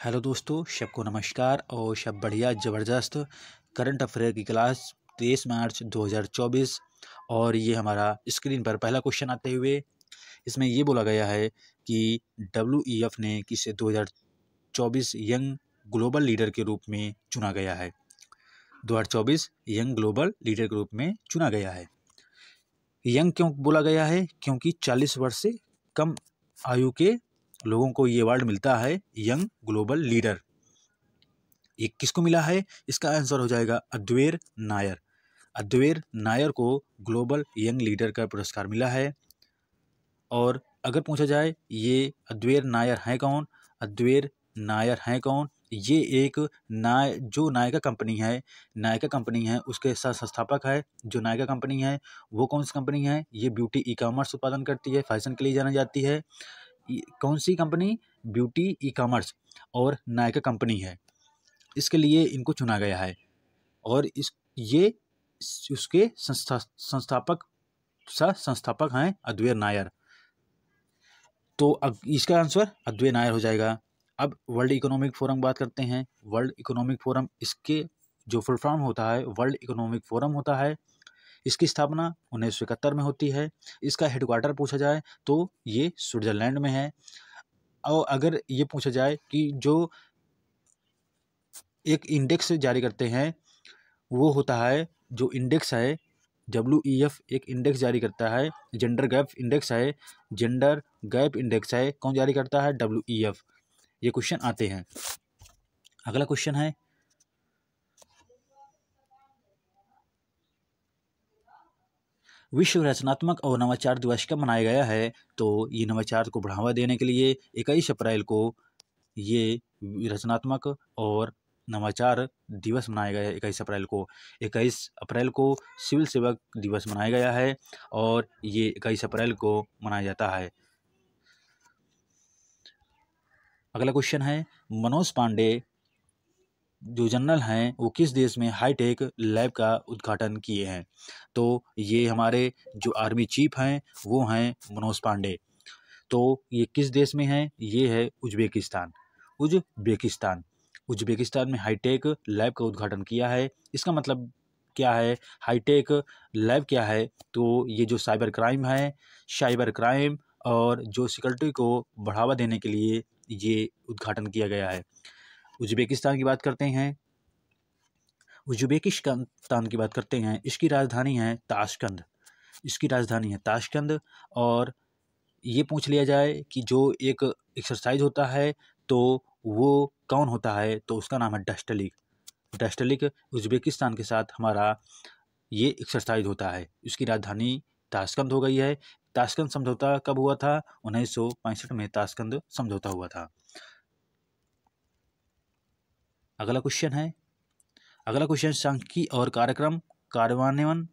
Hello दोस्तों, सबको नमस्कार और सब बढ़िया ज़बरदस्त करंट अफेयर की क्लास 23 मार्च 2024। और ये हमारा स्क्रीन पर पहला क्वेश्चन आते हुए इसमें ये बोला गया है कि WEF ने किसे 2024 यंग ग्लोबल लीडर के रूप में चुना गया है। 2024 यंग ग्लोबल लीडर के रूप में चुना गया है। यंग क्यों बोला गया है? क्योंकि 40 वर्ष से कम आयु के लोगों को ये अवार्ड मिलता है, यंग ग्लोबल लीडर। ये किसको मिला है? इसका आंसर हो जाएगा अद्वैर नायर। अद्वैर नायर को ग्लोबल यंग लीडर का पुरस्कार मिला है। और अगर पूछा जाए ये अद्वैर नायर हैं कौन? अद्वैर नायर हैं कौन? ये एक जो नायका कंपनी है उसके साथ संस्थापक है। जो नायका कंपनी है वो कौन सी कंपनी है? ये ब्यूटी ई कॉमर्स उत्पादन करती है, फैशन के लिए जानी जाती है। कौन सी कंपनी? ब्यूटी ई कॉमर्स और नायका कंपनी है। इसके लिए इनको चुना गया है और ये उसके संस्थापक हैं अद्वैर नायर। तो अब इसका आंसर अद्वैर नायर हो जाएगा। अब वर्ल्ड इकोनॉमिक फोरम बात करते हैं। वर्ल्ड इकोनॉमिक फोरम, इसके जो फुल फॉर्म होता है वर्ल्ड इकोनॉमिक फोरम होता है। इसकी स्थापना 1971 में होती है। इसका हेडक्वार्टर पूछा जाए तो ये स्विट्जरलैंड में है। और अगर ये पूछा जाए कि जो एक इंडेक्स जारी करते हैं वो होता है, जो इंडेक्स है WEF एक इंडेक्स जारी करता है, जेंडर गैप इंडेक्स है। जेंडर गैप इंडेक्स है, कौन जारी करता है? WEF। ये क्वेश्चन आते हैं। अगला क्वेश्चन है, विश्व रचनात्मक और नवाचार दिवस कब मनाया गया है? तो ये नवाचार को बढ़ावा देने के लिए 21 अप्रैल को ये रचनात्मक और नवाचार दिवस मनाया गया है। 21 अप्रैल को सिविल सेवक दिवस मनाया गया है और ये 21 अप्रैल को मनाया जाता है। अगला क्वेश्चन है, मनोज पांडे जो जनरल हैं वो किस देश में हाईटेक लैब का उद्घाटन किए हैं? तो ये हमारे जो आर्मी चीफ हैं वो हैं मनोज पांडे। तो ये किस देश में है? ये है उज्बेकिस्तान। उज्बेकिस्तान में हाईटेक लैब का उद्घाटन किया है। इसका मतलब क्या है? हाईटेक लैब क्या है? तो ये जो साइबर क्राइम और जो सिक्योरिटी को बढ़ावा देने के लिए ये उद्घाटन किया गया है। उज्बेकिस्तान की बात करते हैं। इसकी राजधानी है ताशकंद। और ये पूछ लिया जाए कि जो एक एक्सरसाइज होता है तो वो कौन होता है? तो उसका नाम है डस्टलिक। उज्बेकिस्तान के साथ हमारा ये एक्सरसाइज होता है। इसकी राजधानी ताशकंद हो गई है। ताशकंद समझौता कब हुआ था? 1965 में ताशकंद समझौता हुआ था। अगला क्वेश्चन सांख्यिकी और कार्यक्रम कार्यान्वयन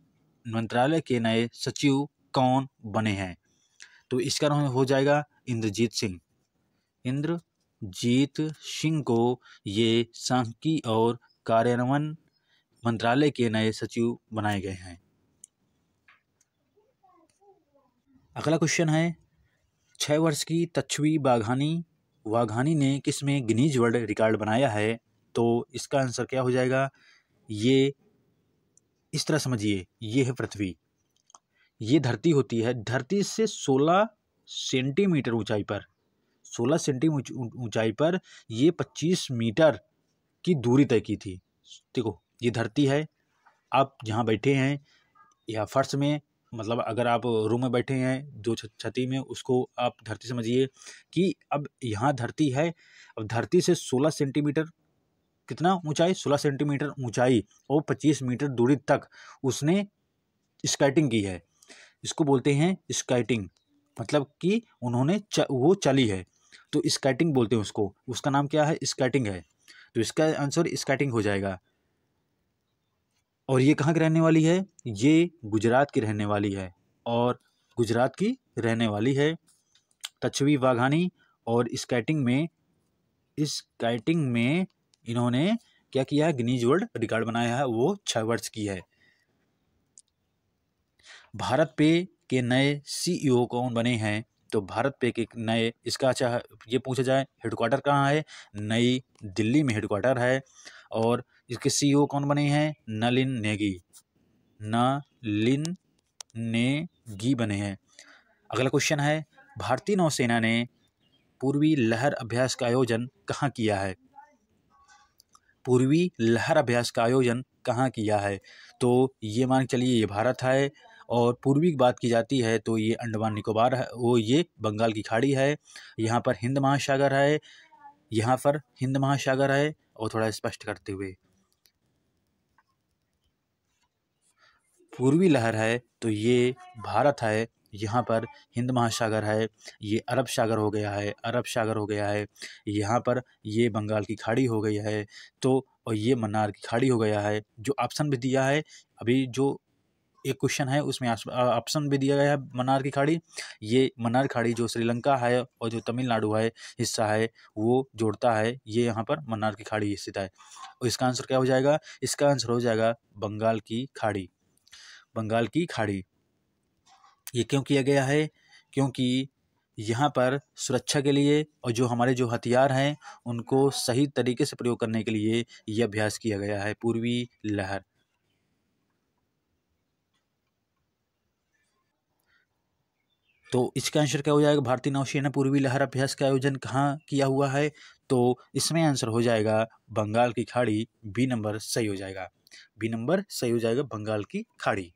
मंत्रालय के नए सचिव कौन बने हैं? तो इसका नाम हो जाएगा इंद्रजीत सिंह को ये सांख्यिकी और कार्यान्वयन मंत्रालय के नए सचिव बनाए गए हैं। अगला क्वेश्चन है, 6 वर्ष की तच्छवी वाघानी ने किसमें गिनीज वर्ल्ड रिकॉर्ड बनाया है? तो इसका आंसर क्या हो जाएगा? ये इस तरह समझिए, ये है पृथ्वी, ये धरती होती है। धरती से 16 सेंटीमीटर ऊंचाई पर ये 25 मीटर की दूरी तय की थी। देखो, ये धरती है, आप जहाँ बैठे हैं या फर्श में, मतलब अगर आप रूम में बैठे हैं जो छती में, उसको आप धरती समझिए कि अब यहाँ धरती है। अब धरती से 16 सेंटीमीटर कितना ऊंचाई? 16 सेंटीमीटर ऊंचाई और 25 मीटर दूरी तक उसने स्काइटिंग की है। इसको बोलते हैं स्काइटिंग, मतलब कि उन्होंने वो चली है तो स्काइटिंग बोलते हैं उसको। उसका नाम क्या है? स्काइटिंग है। तो इसका आंसर स्काइटिंग हो जाएगा। और ये कहाँ की रहने वाली है? ये गुजरात की रहने वाली है। तच्छवी वाघानी। और स्काइटिंग में इन्होंने क्या किया है? गिनीज वर्ल्ड रिकॉर्ड बनाया है, वो 6 वर्ष की है। भारत पे के नए CEO कौन बने हैं? तो भारत पे एक नए इसका अच्छा ये पूछा जाए हेडक्वार्टर कहाँ है, नई दिल्ली में हेडक्वार्टर है। और इसके CEO कौन बने हैं, नलिन नेगी बने हैं। अगला क्वेश्चन है, भारतीय नौसेना ने पूर्वी लहर अभ्यास का आयोजन कहाँ किया है। पूर्वी लहर अभ्यास का आयोजन कहाँ किया है, तो ये मान के चलिए ये भारत है। और पूर्वी की बात की जाती है तो ये अंडमान निकोबार है, वो ये बंगाल की खाड़ी है। यहाँ पर हिंद महासागर है, यहाँ पर हिंद महासागर है। और थोड़ा स्पष्ट करते हुए, पूर्वी लहर है तो ये भारत है, यहाँ पर हिंद महासागर है, ये अरब सागर हो गया है, अरब सागर हो गया है। यहाँ पर ये बंगाल की खाड़ी हो गई है, तो और ये मन्नार की खाड़ी हो गया है। जो ऑप्शन भी दिया है, अभी जो एक क्वेश्चन है उसमें ऑप्शन भी दिया गया है मन्नार की खाड़ी। ये मन्नार खाड़ी जो श्रीलंका है और जो तमिलनाडु है हिस्सा है वो जोड़ता है, ये यहाँ पर मन्नार की खाड़ी स्थित है। और इसका आंसर क्या हो जाएगा, इसका आंसर हो जाएगा बंगाल की खाड़ी। बंगाल की खाड़ी ये क्यों किया गया है, क्योंकि यहाँ पर सुरक्षा के लिए और जो हमारे जो हथियार हैं उनको सही तरीके से प्रयोग करने के लिए ये अभ्यास किया गया है, पूर्वी लहर। तो इसका आंसर क्या हो जाएगा, भारतीय नौसेना पूर्वी लहर अभ्यास का आयोजन कहाँ किया हुआ है, तो इसमें आंसर हो जाएगा बंगाल की खाड़ी। बी नंबर सही हो जाएगा, बी नंबर सही हो जाएगा, बंगाल की खाड़ी।